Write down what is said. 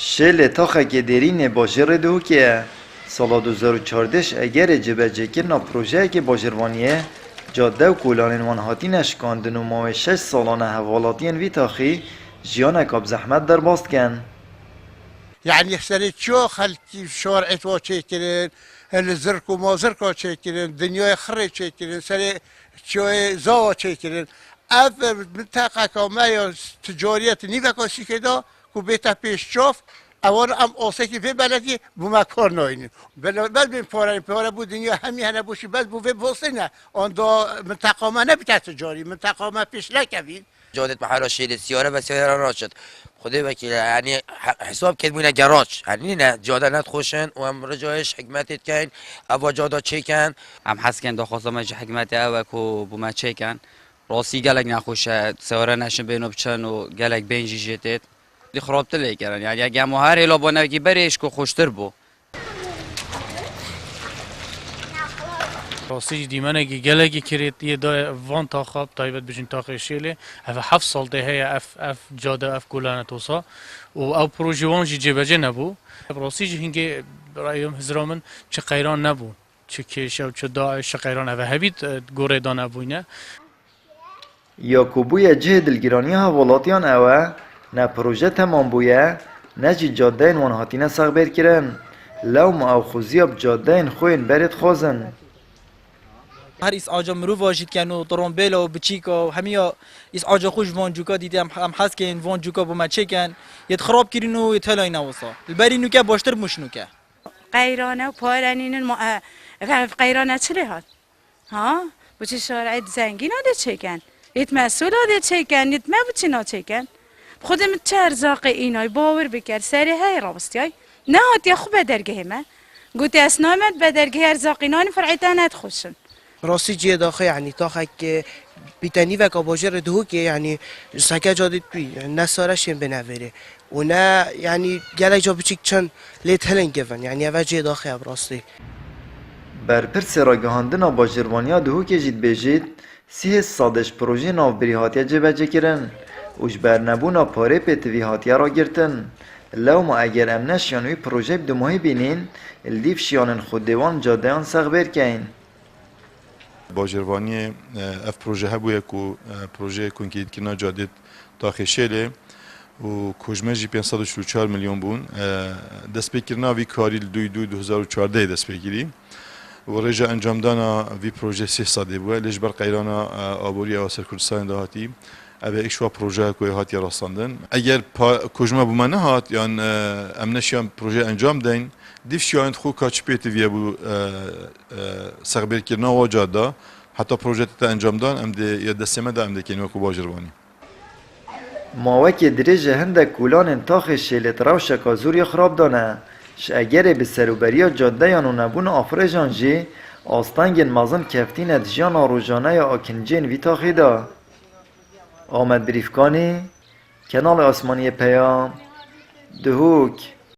شل تاخه که درین باجر دو که سال 2014 اگر جبهه کردن پروژه که باجروانیه جاده و کولان وان هاتی نشکاندن و ماه 6 سالانه حوالاتین وی تاخی جیان کاب زحمت در باست کن. يعني سنة شو خلتي شوارع توشي كرين الزرق وما زرق توشي كرين دنيا خري توشي كرين سنة شو زوا توشي كرين اف منطقة كومايو تجارية نيفا كوسي كده كوبيتا بيش شوف اوان ام اوسكي في بلدي بما كور نوين بل بين پاره بود دنیا همي هنا بوشي بل بو في بوسنا اون دو منطقة ما نبتا تجاري منطقة ما پیش لكفين جادة محل شيل السيارة بس سيارة راشد خدي وكيل يعني حساب كدمونه جراج يعني نه جاده ندخوشن و هم رجایش حکمتت کن اوا جاده چه کن هم حس کن دخواستم اج حکمت او کو بوم چه کن راستی گلک نخوشه سواره نشن بینو بچن و گلک بین جیجتت دی خرابت لیکرن یعنی اگه ما هر الا با نوکی بریش کو خوشتر بو راستی دیمانه که گلگی کرد یه دا وان تا خواب تایبت بجین تا خیشیله اف 7 سال ده هی اف جاده اف کلانه توسا و او پروژه وان جی جبهه نبو راستی جی هنگه رایم هزرامن چه قیران نبو چه کش و چه داعش قیران اف هبید گوره دان ابوینه یاکوبوی جه دلگیرانی حوالاتیان اوه نه پروژه تمام بویه نه جی جاده این وان هاتینه سغبر کرن لو ما او خوزیاب جاده این خوین برد خوزن هر ایس آجا مرو واجد کن و ترومبیل و بچیکا و همیا ایس آجا خوش وان جوکا دیدم هم حس کن وان جوکا با مچه کن یت خراب کرین و یت هلای نوسا البری نوکه باشتر مش نوکه قیرانه و پارنین ما قیرانه چلی هات ها بچه شارع زنگین آده چه کن یت مسئول آده چه کن یت مبچینا چه کن خودم چه ارزاق اینای باور بکر سری های راستی های نه هاتی خوب بدرگه همه گوتی اسنامت بدرگه ارزاقینان فرعیتانت خوشن راستی جه داخل يعني تاخك بتاني وك باجر دهوك يعني سكا جادت بي نسارشين بنوره ونا يعني جالك جا بچيك چن ليت هلن گفن يعني اول جه داخل براستی بر پرس را گهاندنا باجروانیا دهوک جید بجید 30 سادش پروژه ناوبری هاتیه جبهه کرن اوش بر نبونا پاره پیتوی هاتیه را گرتن لو ما اگر امنش یانوی پروژه بدو ماهی بینین الدیف شیانن خود دیوان جادهان سغبر کین باجروانی اف پروژه هبویه کو پروژه کنکید کنا جادت تا خشله و کجمجی 544 میلیون بون دست بکرنا وی کاری 2014 دست بگیری و رجا انجام دانا وی پروژه 3 ساده بوده لیش بر قیرانا آبوری آسر کردستان دهاتی اوه ایشوا پروژه کوی هاتی راستاندن اگر کجمه بومنه هات یان امنشیان پروژه انجام دین دیف شاید خو کاچ پیتی وی بو سغبر کرنا و جاده حتی پروژه تا انجام دان ام ده یا دستمه ده ام ده کنی وکو باجروانی ماوکی درجه هنده کولان انتاخ شیلت روش کازوری خراب دانه ش اگر به سروبریا جاده یانو نبون آفرجان جی آستانگین مازن کفتین ادجان آروجانه یا آکنجین وی تاخی دا آمد بریفکانی کنال آسمانی پیام دهوک